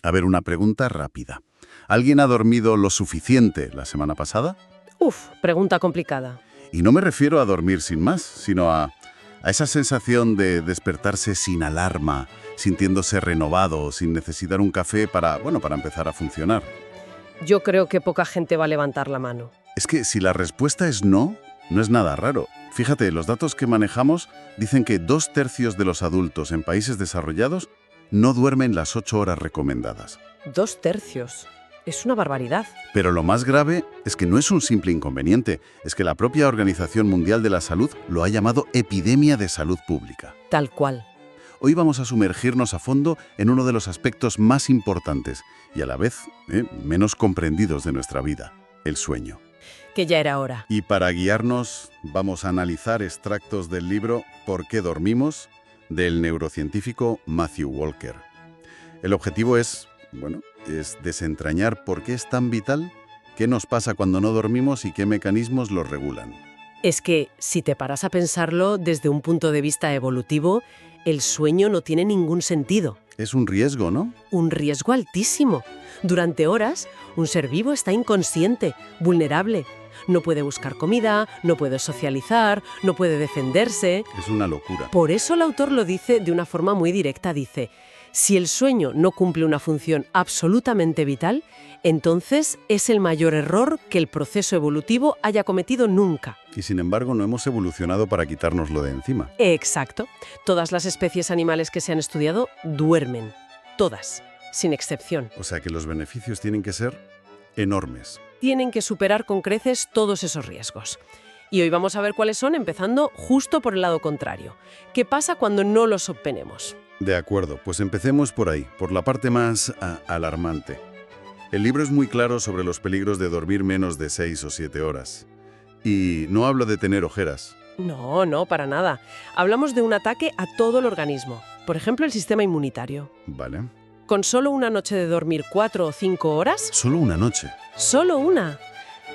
A ver, una pregunta rápida. ¿Alguien ha dormido lo suficiente la semana pasada? Uf, pregunta complicada. Y no me refiero a dormir sin más, sino a esa sensación de despertarse sin alarma, sintiéndose renovado, sin necesitar un café para empezar a funcionar. Yo creo que poca gente va a levantar la mano. Es que si la respuesta es no, no es nada raro. Fíjate, los datos que manejamos dicen que 2/3 de los adultos en países desarrollados no duermen las 8 horas recomendadas. 2/3. Es una barbaridad. Pero lo más grave es que no es un simple inconveniente, es que la propia Organización Mundial de la Salud lo ha llamado epidemia de salud pública. Tal cual. Hoy vamos a sumergirnos a fondo en uno de los aspectos más importantes y a la vez menos comprendidos de nuestra vida, el sueño. Que ya era hora. Y para guiarnos vamos a analizar extractos del libro ¿Por qué dormimos?, del neurocientífico Matthew Walker. El objetivo es desentrañar por qué es tan vital, qué nos pasa cuando no dormimos y qué mecanismos lo regulan. Es que, si te paras a pensarlo desde un punto de vista evolutivo, el sueño no tiene ningún sentido. Es un riesgo, ¿no? Un riesgo altísimo. Durante horas, un ser vivo está inconsciente, vulnerable. No puede buscar comida, no puede socializar, no puede defenderse. Es una locura. Por eso el autor lo dice de una forma muy directa. Dice, si el sueño no cumple una función absolutamente vital, entonces es el mayor error que el proceso evolutivo haya cometido nunca. Y sin embargo no hemos evolucionado para quitárnoslo de encima. Exacto. Todas las especies animales que se han estudiado duermen. Todas, sin excepción. O sea que los beneficios tienen que ser enormes. Tienen que superar con creces todos esos riesgos. Y hoy vamos a ver cuáles son, empezando justo por el lado contrario. ¿Qué pasa cuando no los obtenemos? De acuerdo, pues empecemos por ahí, por la parte más alarmante. El libro es muy claro sobre los peligros de dormir menos de 6 o 7 horas. Y no hablo de tener ojeras. No, para nada. Hablamos de un ataque a todo el organismo. Por ejemplo, el sistema inmunitario. Vale. Con solo una noche de dormir 4 o 5 horas... ¿Solo una noche? ¡Solo una!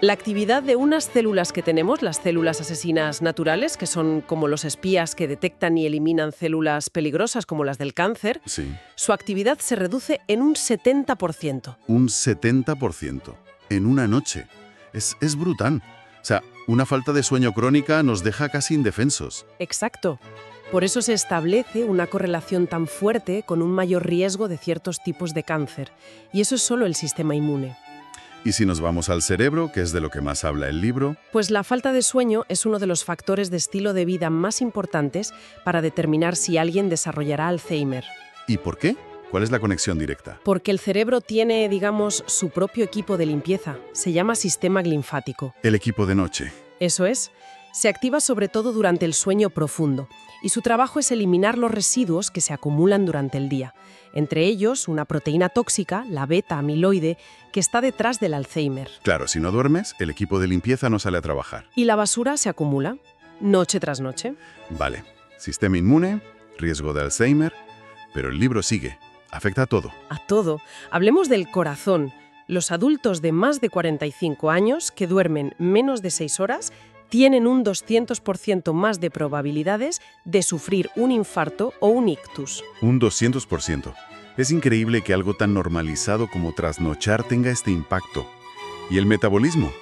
La actividad de unas células que tenemos, las células asesinas naturales, que son como los espías que detectan y eliminan células peligrosas como las del cáncer, Sí. su actividad se reduce en un 70%. Un 70% en una noche. Es brutal. O sea, una falta de sueño crónica nos deja casi indefensos. Exacto. Por eso se establece una correlación tan fuerte con un mayor riesgo de ciertos tipos de cáncer. Y eso es solo el sistema inmune. Y si nos vamos al cerebro, que es de lo que más habla el libro, Pues la falta de sueño es uno de los factores de estilo de vida más importantes para determinar si alguien desarrollará Alzheimer. ¿y por qué? ¿Cuál es la conexión directa? Porque el cerebro tiene, digamos, su propio equipo de limpieza. Se llama sistema linfático. El equipo de noche. Eso es. Se activa sobre todo durante el sueño profundo. Y su trabajo es eliminar los residuos que se acumulan durante el día. Entre ellos, una proteína tóxica, la beta-amiloide, que está detrás del Alzheimer. Claro, si no duermes, el equipo de limpieza no sale a trabajar. Y la basura se acumula, noche tras noche. Vale. Sistema inmune, riesgo de Alzheimer, pero el libro sigue. Afecta a todo. A todo. Hablemos del corazón. Los adultos de más de 45 años que duermen menos de 6 horas tienen un 200% más de probabilidades de sufrir un infarto o un ictus. Un 200%. Es increíble que algo tan normalizado como trasnochar tenga este impacto. ¿Y el metabolismo?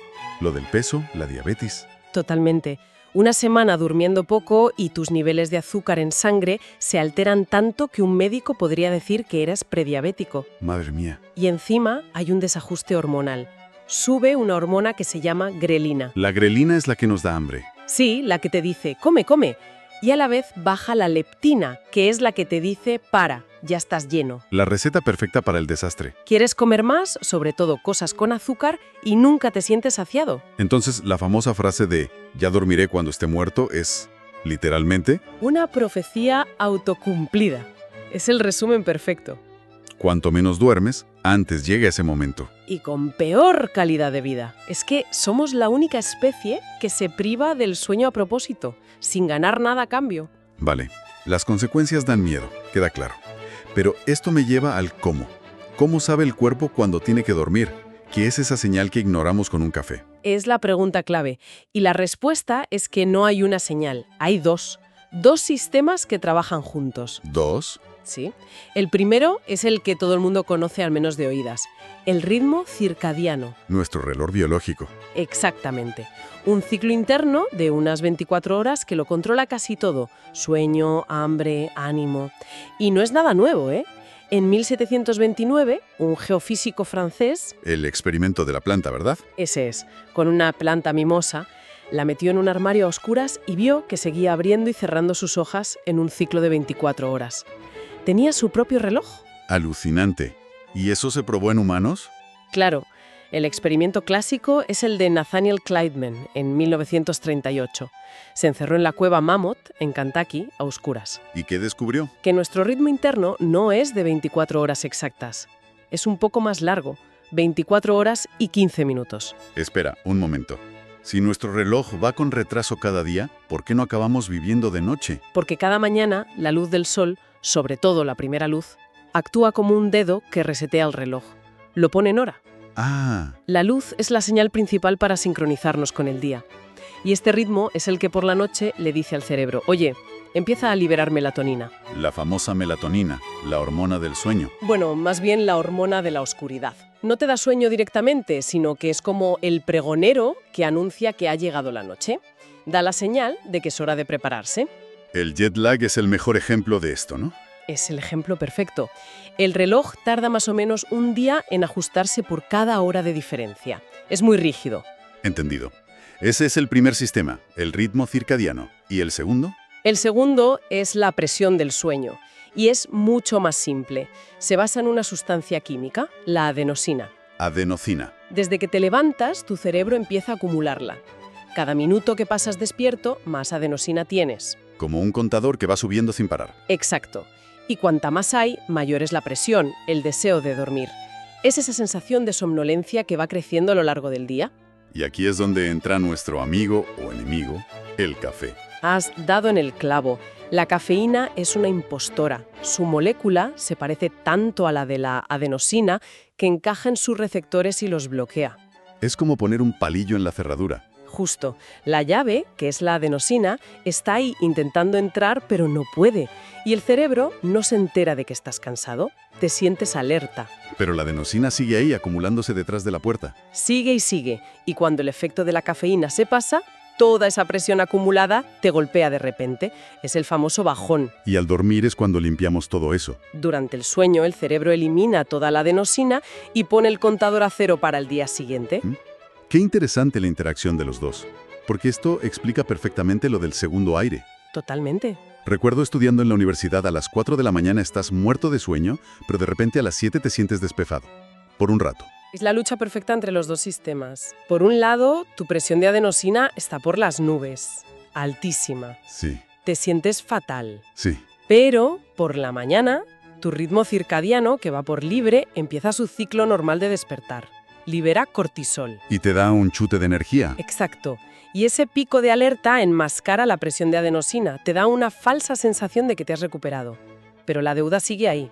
Lo del peso, la diabetes. Totalmente. Una semana durmiendo poco y tus niveles de azúcar en sangre se alteran tanto que un médico podría decir que eres prediabético. Madre mía. Y encima hay un desajuste hormonal. Sube una hormona que se llama grelina. La grelina es la que nos da hambre. Sí, la que te dice, come, come. Y a la vez baja la leptina, que es la que te dice, para, ya estás lleno. La receta perfecta para el desastre. ¿Quieres comer más? Sobre todo cosas con azúcar, y nunca te sientes saciado. Entonces, la famosa frase de «ya dormiré cuando esté muerto» es, literalmente, Una profecía autocumplida. Es el resumen perfecto. cuanto menos duermes, antes llega ese momento. Y con peor calidad de vida. Es que somos la única especie que se priva del sueño a propósito, sin ganar nada a cambio. Vale, las consecuencias dan miedo, queda claro. Pero esto me lleva al cómo. ¿Cómo sabe el cuerpo cuando tiene que dormir? ¿Qué es esa señal que ignoramos con un café? Es la pregunta clave. Y la respuesta es que no hay una señal, hay dos. Dos sistemas que trabajan juntos. ¿Dos? Sí. El primero es el que todo el mundo conoce al menos de oídas, el ritmo circadiano. Nuestro reloj biológico. Exactamente. Un ciclo interno de unas 24 horas que lo controla casi todo. Sueño, hambre, ánimo. Y no es nada nuevo, ¿eh? En 1729, un geofísico francés, El experimento de la planta, ¿verdad? ese es, con una planta mimosa, la metió en un armario a oscuras y vio que seguía abriendo y cerrando sus hojas en un ciclo de 24 horas. Tenía su propio reloj. Alucinante. ¿Y eso se probó en humanos? Claro, el experimento clásico es el de Nathaniel Kleitman en 1938. Se encerró en la cueva Mammoth, en Kentucky, a oscuras. ¿Y qué descubrió? Que nuestro ritmo interno no es de 24 horas exactas. Es un poco más largo, 24 horas y 15 minutos. Espera, un momento. Si nuestro reloj va con retraso cada día, ¿por qué no acabamos viviendo de noche? Porque cada mañana la luz del sol, sobre todo la primera luz, actúa como un dedo que resetea el reloj. Lo pone en hora. Ah, La luz es la señal principal para sincronizarnos con el día. Y este ritmo es el que por la noche le dice al cerebro, oye, empieza a liberar melatonina. la famosa melatonina, la hormona del sueño. Bueno, más bien la hormona de la oscuridad. No te da sueño directamente, sino que es como el pregonero que anuncia que ha llegado la noche. Da la señal de que es hora de prepararse. El jet lag es el mejor ejemplo de esto, ¿no? Es el ejemplo perfecto. El reloj tarda más o menos un día en ajustarse por cada hora de diferencia. Es muy rígido. Entendido. Ese es el primer sistema, el ritmo circadiano. ¿Y el segundo? El segundo es la presión del sueño. Y es mucho más simple. Se basa en una sustancia química, la adenosina. Adenocina. Desde que te levantas, tu cerebro empieza a acumularla. Cada minuto que pasas despierto, más adenosina tienes. Como un contador que va subiendo sin parar. Exacto. Y cuanta más hay, mayor es la presión, el deseo de dormir. Es esa sensación de somnolencia que va creciendo a lo largo del día. Y aquí es donde entra nuestro amigo o enemigo, el café. Has dado en el clavo. La cafeína es una impostora. Su molécula se parece tanto a la de la adenosina que encaja en sus receptores y los bloquea. Es como poner un palillo en la cerradura. Justo. La llave, que es la adenosina, está ahí intentando entrar, pero no puede. Y el cerebro no se entera de que estás cansado. Te sientes alerta. Pero la adenosina sigue ahí acumulándose detrás de la puerta. Sigue y sigue. Y cuando el efecto de la cafeína se pasa, toda esa presión acumulada te golpea de repente. Es el famoso bajón. Y al dormir es cuando limpiamos todo eso. Durante el sueño, el cerebro elimina toda la adenosina y pone el contador a cero para el día siguiente. Qué interesante la interacción de los dos, porque esto explica perfectamente lo del segundo aire. Totalmente. Recuerdo estudiando en la universidad a las 4 de la mañana estás muerto de sueño, pero de repente a las 7 te sientes despejado. Por un rato. Es la lucha perfecta entre los dos sistemas. Por un lado, tu presión de adenosina está por las nubes. Altísima. Sí, Te sientes fatal. sí. Pero, por la mañana, tu ritmo circadiano, que va por libre, empieza su ciclo normal de despertar. Libera cortisol. Y te da un chute de energía. Exacto. Y ese pico de alerta enmascara la presión de adenosina. Te da una falsa sensación de que te has recuperado. Pero la deuda sigue ahí.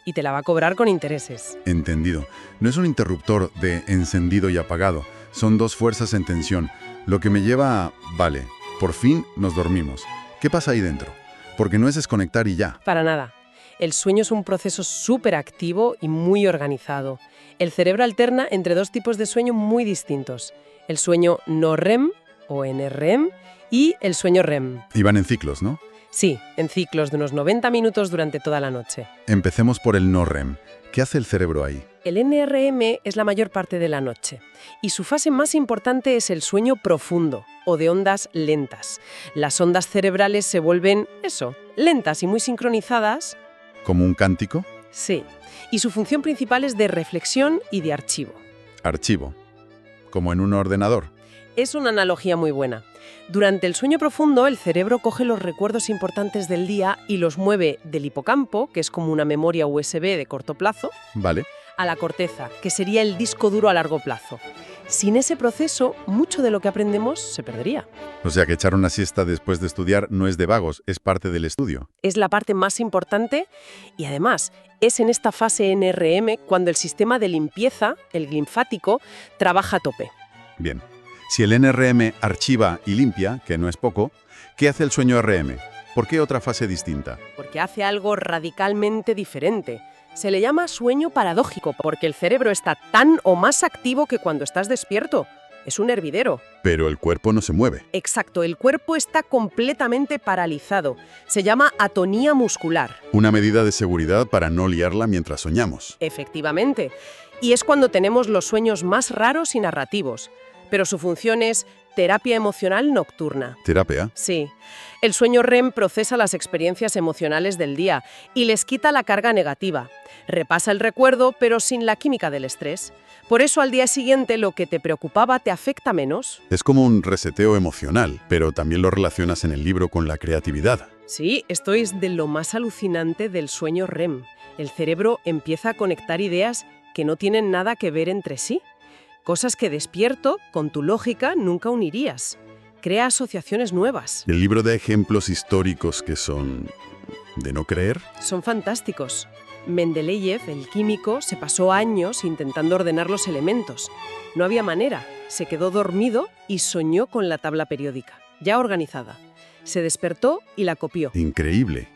Y te la va a cobrar con intereses. Entendido. No es un interruptor de encendido y apagado. Son dos fuerzas en tensión. Lo que me lleva a... Vale, por fin nos dormimos. ¿Qué pasa ahí dentro? Porque no es desconectar y ya. Para nada. El sueño es un proceso súper activo y muy organizado. El cerebro alterna entre dos tipos de sueño muy distintos. El sueño no REM o NREM y el sueño REM. Y van en ciclos, ¿no? Sí, en ciclos de unos 90 minutos durante toda la noche. Empecemos por el no REM. ¿Qué hace el cerebro ahí? El NRM es la mayor parte de la noche y su fase más importante es el sueño profundo o de ondas lentas. Las ondas cerebrales se vuelven, lentas y muy sincronizadas. ¿Como un cántico? Sí, y su función principal es de reflexión y de archivo. Archivo. Como en un ordenador. Es una analogía muy buena. Durante el sueño profundo, el cerebro coge los recuerdos importantes del día y los mueve del hipocampo, que es como una memoria USB de corto plazo, Vale. a la corteza, que sería el disco duro a largo plazo. Sin ese proceso, mucho de lo que aprendemos se perdería. O sea que echar una siesta después de estudiar no es de vagos, es parte del estudio. Es la parte más importante y además es en esta fase NRM cuando el sistema de limpieza, el linfático, trabaja a tope. Bien. Si el NRM archiva y limpia, que no es poco, ¿qué hace el sueño RM? ¿Por qué otra fase distinta? Porque hace algo radicalmente diferente. Se le llama sueño paradójico porque el cerebro está tan o más activo que cuando estás despierto. Es un hervidero. Pero el cuerpo no se mueve. Exacto, el cuerpo está completamente paralizado. Se llama atonía muscular. Una medida de seguridad para no liarla mientras soñamos. Efectivamente. Y es cuando tenemos los sueños más raros y narrativos. Pero su función es terapia emocional nocturna. ¿Terapia? Sí. El sueño REM procesa las experiencias emocionales del día y les quita la carga negativa. Repasa el recuerdo, pero sin la química del estrés. Por eso al día siguiente lo que te preocupaba te afecta menos. Es como un reseteo emocional, pero también lo relacionas en el libro con la creatividad. Sí, esto es de lo más alucinante del sueño REM. El cerebro empieza a conectar ideas que no tienen nada que ver entre sí. Cosas que despierto, con tu lógica, nunca unirías. Crea asociaciones nuevas. El libro da ejemplos históricos que son de no creer. Son fantásticos. Mendeleev, el químico, se pasó años intentando ordenar los elementos. No había manera. Se quedó dormido y soñó con la tabla periódica, ya organizada. Se despertó y la copió. Increíble.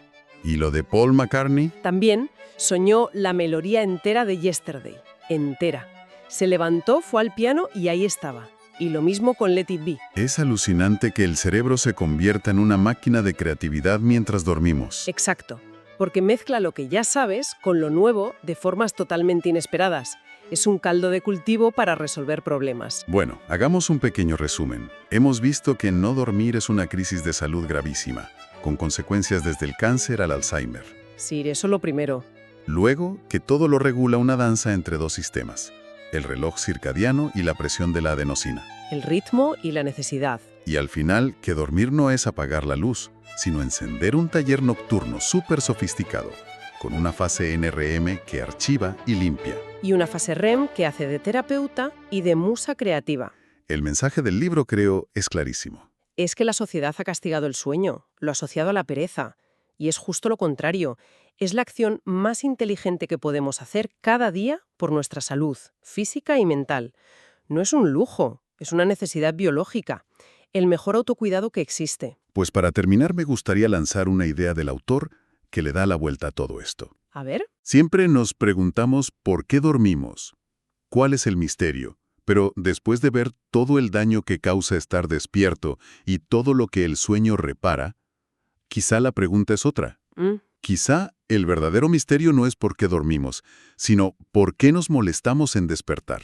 ¿Y lo de Paul McCartney? También soñó la melodía entera de Yesterday. Entera. Se levantó, fue al piano y ahí estaba. Y lo mismo con Let It Be. Es alucinante que el cerebro se convierta en una máquina de creatividad mientras dormimos. Exacto. Porque mezcla lo que ya sabes con lo nuevo de formas totalmente inesperadas. Es un caldo de cultivo para resolver problemas. Bueno, hagamos un pequeño resumen. Hemos visto que no dormir es una crisis de salud gravísima, con consecuencias desde el cáncer al Alzheimer. Sí, eso lo primero. Luego, que todo lo regula una danza entre dos sistemas, el reloj circadiano y la presión de la adenosina. El ritmo y la necesidad. Y al final, que dormir no es apagar la luz, sino encender un taller nocturno súper sofisticado, con una fase NRM que archiva y limpia. Y una fase REM que hace de terapeuta y de musa creativa. El mensaje del libro, creo, es clarísimo. Es que la sociedad ha castigado el sueño, lo ha asociado a la pereza. Y es justo lo contrario. Es la acción más inteligente que podemos hacer cada día por nuestra salud, física y mental. No es un lujo, es una necesidad biológica. El mejor autocuidado que existe. Pues para terminar me gustaría lanzar una idea del autor que le da la vuelta a todo esto. A ver. Siempre nos preguntamos por qué dormimos, cuál es el misterio, pero después de ver todo el daño que causa estar despierto y todo lo que el sueño repara, quizá la pregunta es otra. Quizá el verdadero misterio no es por qué dormimos, sino por qué nos molestamos en despertar.